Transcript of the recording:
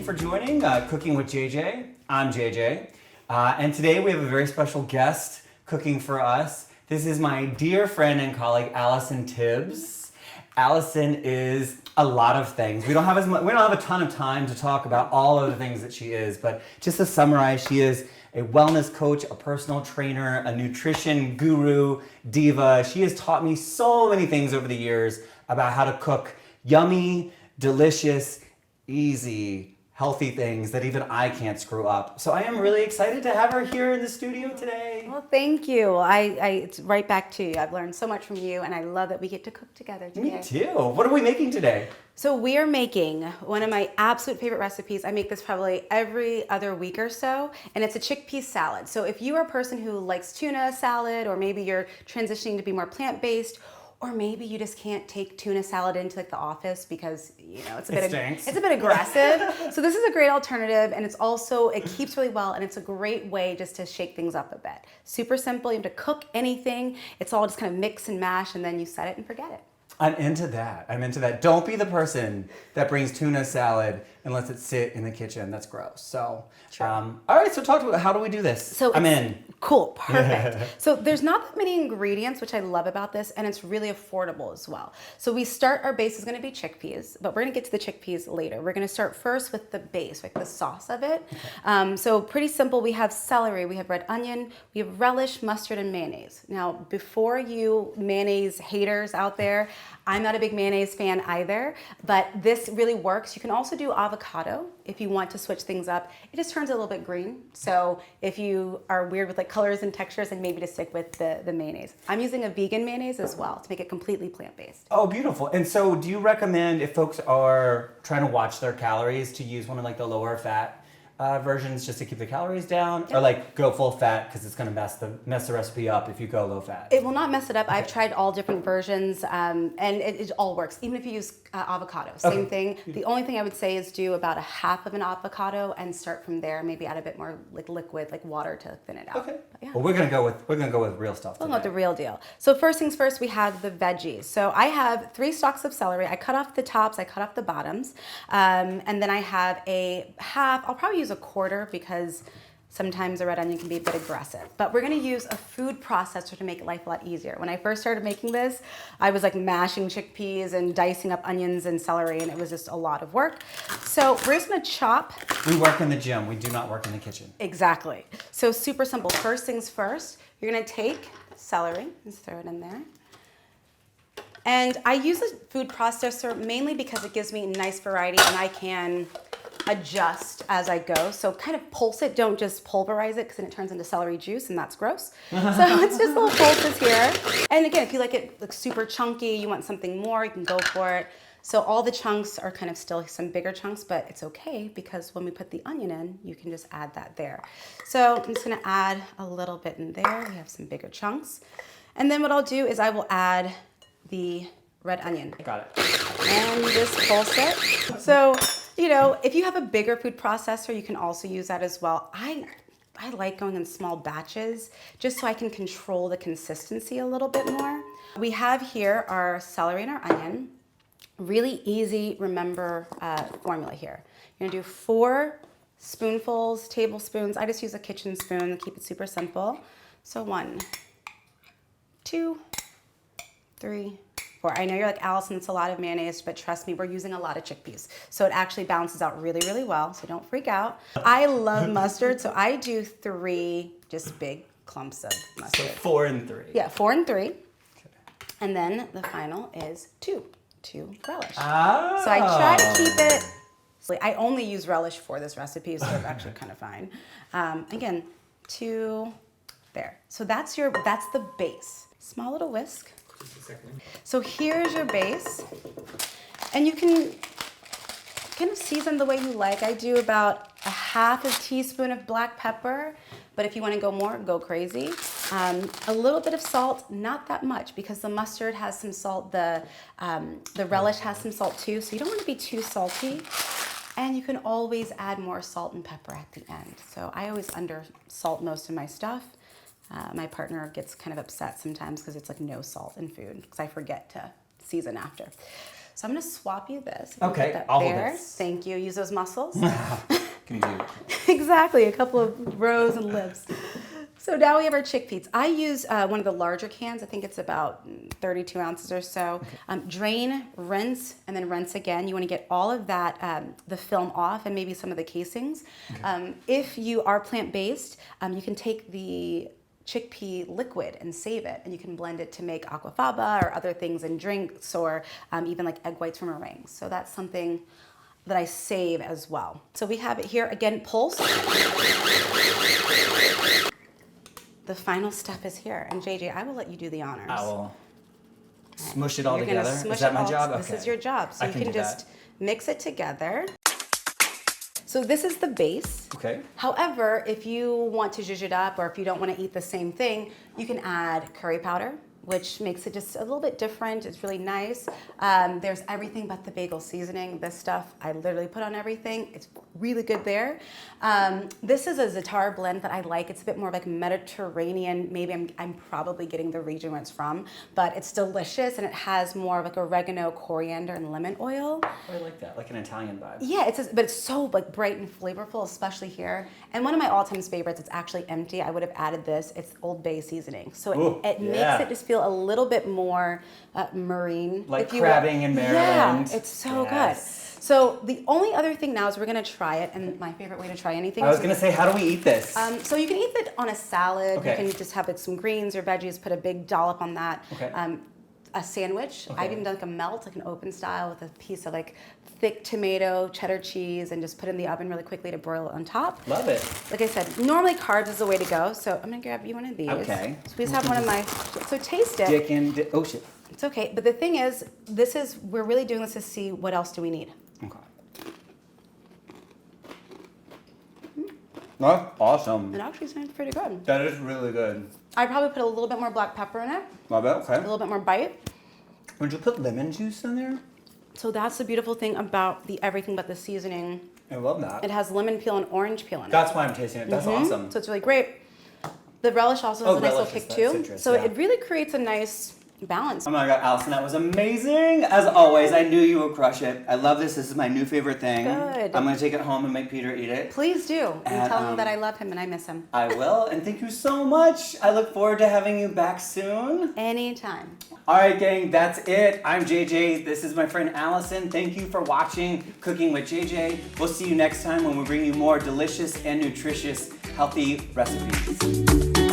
for joining Cooking with JJ. I'm JJ. And today we have a very special guest cooking for us. This is my dear friend and colleague, Allison Tibbs. Allison is a lot of things. We don't have a ton of time to talk about all of the things that she is, but just to summarize, she is a wellness coach, a personal trainer, a nutrition guru, diva. She has taught me so many things over the years about how to cook yummy, delicious, easy, healthy things that even I can't screw up. So I am really excited to have her here in the studio today. Well, thank you. It's right back to you. I've learned so much from you, and I love that we get to cook together today. Me too. What are we making today? So we are making one of my absolute favorite recipes. I make this probably every other week or so, and it's a chickpea salad. So if you are a person who likes tuna salad, or maybe you're transitioning to be more plant-based, or maybe you just can't take tuna salad into like the office because it's a bit aggressive. So this is a great alternative, and it keeps really well, and it's a great way just to shake things up a bit. Super simple. You have to cook anything. It's all just kind of mix and mash, and then you set it and forget it. I'm into that. Don't be the person that brings tuna salad and lets it sit in the kitchen. That's gross. So, all right. So talk about how do we do this? So I'm in. Cool. Perfect. So there's not that many ingredients, which I love about this, and it's really affordable as well. So our base is going to be chickpeas, but we're going to get to the chickpeas later. We're going to start first with the base, like the sauce of it. Okay. So pretty simple. We have celery, we have red onion, we have relish, mustard, and mayonnaise. Now, before you mayonnaise haters out there, I'm not a big mayonnaise fan either, but this really works. You can also do avocado if you want to switch things up. It just turns a little bit green. So if you are weird with like colors and textures, then maybe to stick with the mayonnaise. I'm using a vegan mayonnaise as well to make it completely plant-based. Oh, beautiful. And so do you recommend, if folks are trying to watch their calories, to use one of like the lower fat versions just to keep the calories down? Yep. Or like go full fat because it's going to mess the recipe up if you go low fat? It will not mess it up. Okay. I've tried all different versions and it all works. Even if you use avocado, same thing. The only thing I would say is do about a half of an avocado and start from there. Maybe add a bit more like liquid, like water to thin it out. Okay. Yeah. Well, we're gonna go with real stuff today. We'll go with the real deal. So first things first, we have the veggies. So I have 3 stalks of celery. I cut off the tops, I cut off the bottoms, and then I have a half. I'll probably use a quarter because sometimes a red onion can be a bit aggressive. But we're gonna use a food processor to make life a lot easier. When I first started making this, I was like mashing chickpeas and dicing up onions and celery, and it was just a lot of work. So we're just gonna chop. We work in the gym, we do not work in the kitchen. Exactly. So super simple. First things first, you're gonna take celery and throw it in there. And I use a food processor mainly because it gives me a nice variety and I can adjust as I go. So kind of pulse it, don't just pulverize it because then it turns into celery juice and that's gross. So it's just little pulses here. And again, if you like it like super chunky, you want something more, you can go for it. So all the chunks are kind of still some bigger chunks, but it's okay because when we put the onion in, you can just add that there. So I'm just gonna add a little bit in there. We have some bigger chunks. And then what I'll do is I will add the red onion. Got it. And just pulse it. So, if you have a bigger food processor, you can also use that as well. I like going in small batches just so I can control the consistency a little bit more. We have here our celery and our onion. Really easy, remember formula here. You're gonna do 4 tablespoons. I just use a kitchen spoon to keep it super simple. So 1, 2, 3, 4. I know you're like, Allison, it's a lot of mayonnaise, but trust me, we're using a lot of chickpeas. So it actually balances out really, really well, so don't freak out. I love mustard, so I do 3 just big clumps of mustard. So 4 and 3. Yeah, 4 and 3. Okay. And then the final is 2 relish. Oh. So I try to keep it, I only use relish for this recipe, so it's actually kind of fine. Again, 2 there. So that's the base. Small little whisk. So here's your base, and you can kind of season the way you like. I do about a half a teaspoon of black pepper, but if you want to go more, go crazy. A little bit of salt, not that much, because the mustard has some salt, the relish has some salt too, so you don't want to be too salty. And you can always add more salt and pepper at the end. So I always under salt most of my stuff. My partner gets kind of upset sometimes because it's like no salt in food because I forget to season after. So I'm gonna swap you this. Okay, Put that I'll hold there. this. Thank you. Use those muscles. Can you do? Exactly, a couple of rows and lips. So now we have our chickpeas. I use one of the larger cans. I think it's about 32 ounces or so. Drain, rinse, and then rinse again. You want to get all of that, the film off and maybe some of the casings. Okay. If you are plant-based, you can take the chickpea liquid and save it, and you can blend it to make aquafaba or other things in drinks, or even like egg whites from meringues. So that's something that I save as well. So we have it here, again, pulse. The final step is here, and JJ, I will let you do the honors. I will smush it all You're together. Smush Is that it my all. job? This Okay. is your job, so I you can can do just that. mix it together. So this is the base. Okay. However, if you want to zhuzh it up, or if you don't want to eat the same thing, you can add curry powder, which makes it just a little bit different. It's really nice. There's everything but the bagel seasoning. This stuff, I literally put on everything. It's really good there. This is a za'atar blend that I like. It's a bit more like Mediterranean. Maybe I'm probably getting the region where it's from, but it's delicious, and it has more of like oregano, coriander, and lemon oil. Oh, I like that, like an Italian vibe. Yeah, but it's so like bright and flavorful, especially here. And one of my all-time favorites, it's actually empty. I would have added this. It's Old Bay seasoning. So it makes it just feel a little bit more marine. Like if you crabbing in Maryland. Yeah, it's so Yes. good. So the only other thing now is we're gonna try it, and my favorite way to try anything. I was gonna say, how do we eat this? So you can eat it on a salad. Okay. You can just have like some greens or veggies, put a big dollop on that. Okay. A sandwich. Okay. I've even done like a melt, like an open style, with a piece of like thick tomato, cheddar cheese, and just put it in the oven really quickly to broil it on top. Love it. Like I said, normally carbs is the way to go. So I'm gonna grab you one of these. Okay. So we just have one of my. So taste it. Oh shit. It's okay. But the thing is, we're really doing this to see what else do we need. Okay. That's awesome. It actually sounds pretty good. That is really good. I'd probably put a little bit more black pepper in it, Love it. Okay. a little bit more bite. Would you put lemon juice in there? So that's the beautiful thing about the everything but the seasoning. I love that. It has lemon peel and orange peel in it. That's why I'm tasting it. That's awesome. So it's really great. The relish also has a nice little relish is kick that too. citrus, So yeah. it really creates a nice balance. Oh my god, Allison, that was amazing. As always, I knew you would crush it. I love this. This is my new favorite thing. Good. I'm gonna take it home and make Peter eat it. Please do. And And, tell him that I love him and I miss him. I will, and thank you so much. I look forward to having you back soon. Anytime. All right, gang, that's it. I'm JJ. This is my friend Allison. Thank you for watching Cooking with JJ. We'll see you next time when we bring you more delicious and nutritious, healthy recipes.